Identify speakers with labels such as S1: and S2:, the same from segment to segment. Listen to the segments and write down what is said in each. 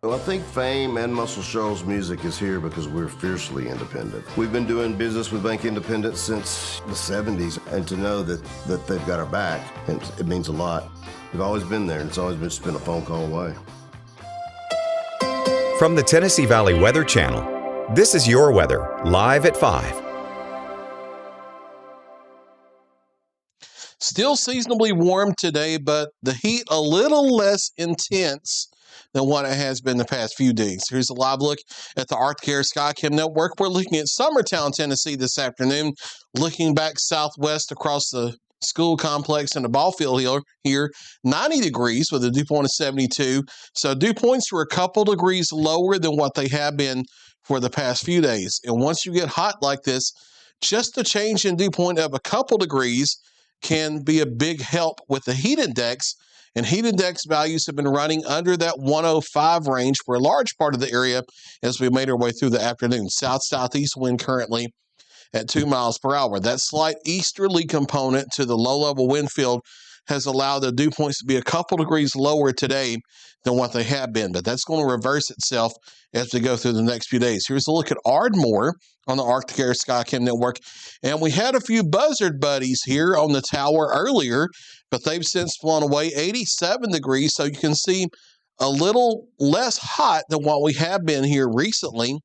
S1: Well, I think Fame and Muscle Shoals Music is here because we're fiercely independent. We've been doing business with Bank Independent since the 70s, and to know that they've got our back, it means a lot. We've always been there, and it's always just been a phone call away.
S2: From the Tennessee Valley Weather Channel, this is your weather, live at 5.
S3: Still seasonably warm today, but the heat a little less intense than what it has been the past few days. Here's a live look at the Arctic Air Skycam Network. We're looking at Summertown, Tennessee this afternoon, looking back southwest across the school complex and the ball field here, 90 degrees with a dew point of 72. So dew points were a couple degrees lower than what they have been for the past few days. And once you get hot like this, just a change in dew point of a couple degrees can be a big help with the heat index. And heat index values have been running under that 105 range for a large part of the area as we made our way through the afternoon. South-southeast wind currently at 2 miles per hour. That slight easterly component to the low-level wind field has allowed the dew points to be a couple degrees lower today than what they have been. But that's going to reverse itself as we go through the next few days. Here's a look at Ardmore on the Arctic Air Skycam Network. And we had a few buzzard buddies here on the tower earlier, but they've since flown away, 87 degrees. So you can see a little less hot than what we have been here recently.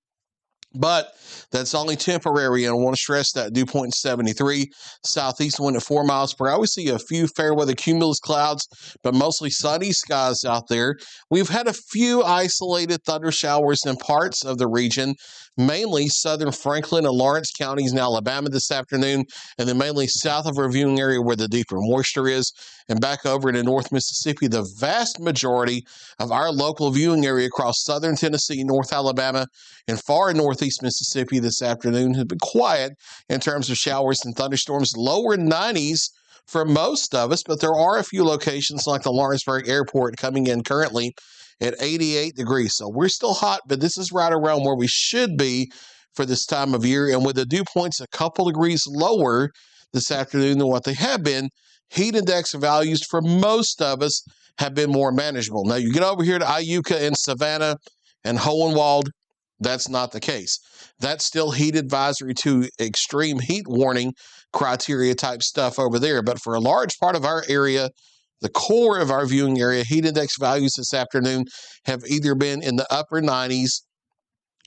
S3: But that's only temporary, and I want to stress that dew point 73, southeast wind at 4 miles per hour. We see a few fair weather cumulus clouds, but mostly sunny skies out there. We've had a few isolated thunder showers in parts of the region, mainly southern Franklin and Lawrence counties in Alabama this afternoon, and then mainly south of our viewing area where the deeper moisture is, and back over into North Mississippi. The vast majority of our local viewing area across southern Tennessee, North Alabama, and far northeast Mississippi this afternoon has been quiet in terms of showers and thunderstorms. Lower 90s for most of us, but there are a few locations like the Lawrenceburg Airport coming in currently at 88 degrees. So we're still hot, but this is right around where we should be for this time of year. And with the dew points a couple degrees lower this afternoon than what they have been, heat index values for most of us have been more manageable. Now you get over here to Iuka and Savannah and Hohenwald, that's not the case. That's still heat advisory to extreme heat warning criteria type stuff over there. But for a large part of our area, the core of our viewing area, heat index values this afternoon have either been in the upper 90s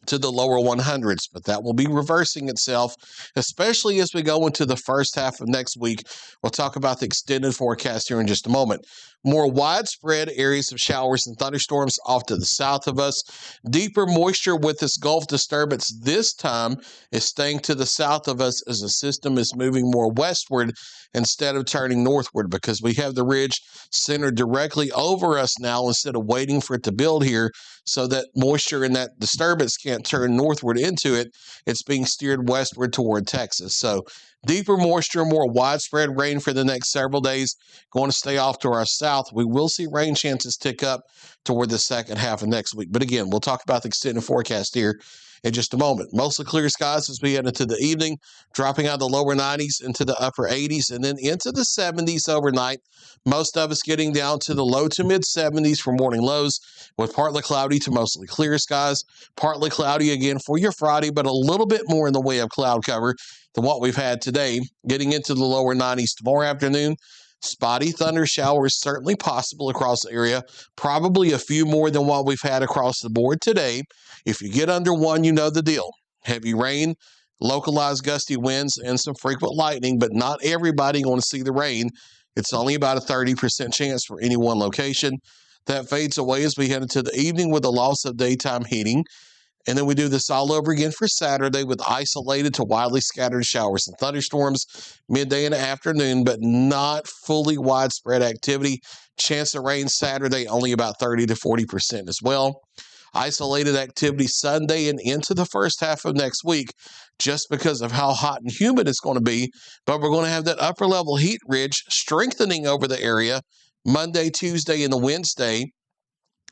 S3: to the lower 100s, but that will be reversing itself, especially as we go into the first half of next week. We'll talk about the extended forecast here in just a moment. More widespread areas of showers and thunderstorms off to the south of us. Deeper moisture with this Gulf disturbance this time is staying to the south of us as the system is moving more westward instead of turning northward, because we have the ridge centered directly over us now instead of waiting for it to build here so that moisture in that disturbance can't turn northward into it. It's being steered westward toward Texas. So deeper moisture, more widespread rain for the next several days. Going to stay off to our south. We will see rain chances tick up toward the second half of next week. But again, we'll talk about the extended forecast here in just a moment. Mostly clear skies as we head into the evening, dropping out of the lower 90s into the upper 80s and then into the 70s overnight. Most of us getting down to the low to mid 70s for morning lows with partly cloudy to mostly clear skies. Partly cloudy again for your Friday, but a little bit more in the way of cloud cover than what we've had today. Getting into the lower 90s tomorrow afternoon. Spotty thunder showers certainly possible across the area, probably a few more than what we've had across the board today. If you get under one, you know the deal. Heavy rain, localized gusty winds, and some frequent lightning, but not everybody going to see the rain. It's only about a 30% chance for any one location. That fades away as we head into the evening with the loss of daytime heating. And then we do this all over again for Saturday with isolated to widely scattered showers and thunderstorms midday and afternoon, but not fully widespread activity. Chance of rain Saturday, only about 30 to 40% as well. Isolated activity Sunday and into the first half of next week just because of how hot and humid it's going to be. But we're going to have that upper level heat ridge strengthening over the area Monday, Tuesday, and the Wednesday.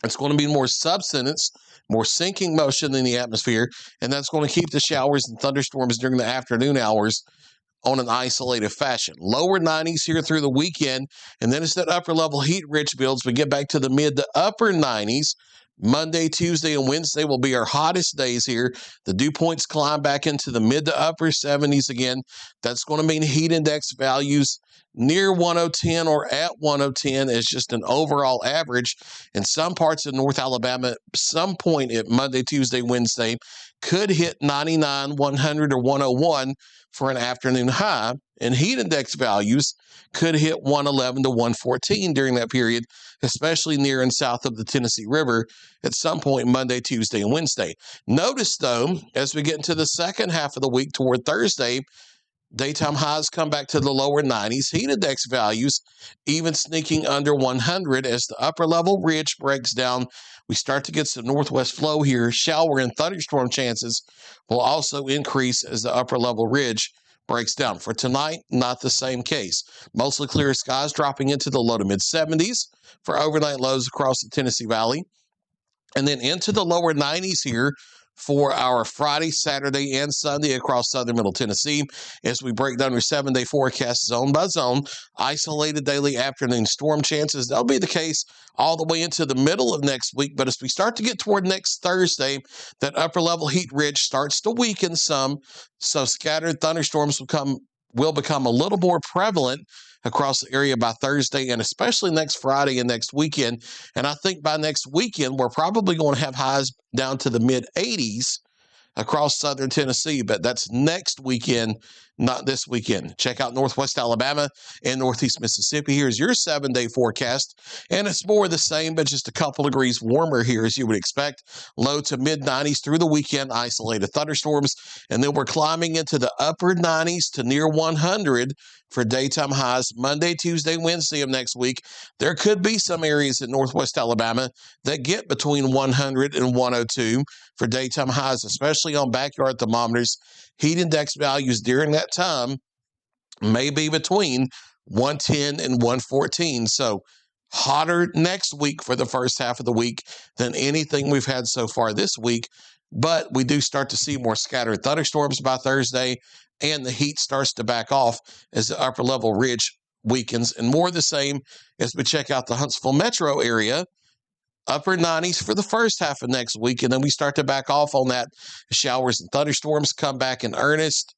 S3: It's going to be more subsidence, more sinking motion in the atmosphere, and that's going to keep the showers and thunderstorms during the afternoon hours on an isolated fashion. Lower 90s here through the weekend, and then as that upper level heat ridge builds, we get back to the mid to upper 90s Monday, Tuesday, and Wednesday will be our hottest days here. The dew points climb back into the mid to upper 70s again. That's going to mean heat index values near 1010 or at 1010 is just an overall average. In some parts of North Alabama, some point at Monday, Tuesday, Wednesday could hit 99, 100, or 101 for an afternoon high. And heat index values could hit 111 to 114 during that period, especially near and south of the Tennessee River at some point Monday, Tuesday, and Wednesday. Notice, though, as we get into the second half of the week toward Thursday, daytime highs come back to the lower 90s. Heat index values even sneaking under 100 as the upper level ridge breaks down. We start to get some northwest flow here. Shower and thunderstorm chances will also increase as the upper level ridge breaks down. For tonight, not the same case. Mostly clear skies dropping into the low to mid 70s for overnight lows across the Tennessee Valley. And then into the lower 90s here for our Friday, Saturday, and Sunday across southern middle Tennessee as we break down your 7-day forecast zone by zone. Isolated daily afternoon storm chances. That'll be the case all the way into the middle of next week. But as we start to get toward next Thursday, that upper level heat ridge starts to weaken some. So scattered thunderstorms will become a little more prevalent across the area by Thursday and especially next Friday and next weekend. And I think by next weekend, we're probably going to have highs down to the mid 80s across southern Tennessee, but that's next weekend, not this weekend. Check out northwest Alabama and northeast Mississippi. Here's your 7-day forecast, and it's more of the same, but just a couple degrees warmer here as you would expect. Low to mid 90s through the weekend, isolated thunderstorms, and then we're climbing into the upper 90s to near 100 for daytime highs Monday, Tuesday, Wednesday of next week. There could be some areas in northwest Alabama that get between 100 and 102 for daytime highs, especially on backyard thermometers. Heat index values during that time may be between 110 and 114. So hotter next week for the first half of the week than anything we've had so far this week. But we do start to see more scattered thunderstorms by Thursday, and the heat starts to back off as the upper level ridge weakens. And more of the same as we check out the Huntsville metro area. Upper 90s for the first half of next week, and then we start to back off on that. Showers and thunderstorms come back in earnest,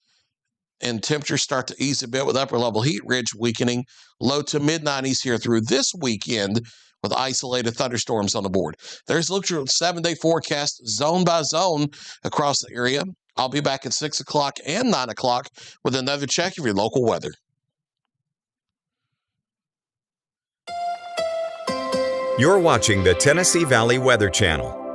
S3: and temperatures start to ease a bit with upper level heat ridge weakening. Low to mid 90s here through this weekend with isolated thunderstorms on the board. There's a look at 7-day forecast zone by zone across the area. I'll be back at 6 o'clock and 9 o'clock with another check of your local weather.
S2: You're watching the Tennessee Valley Weather Channel.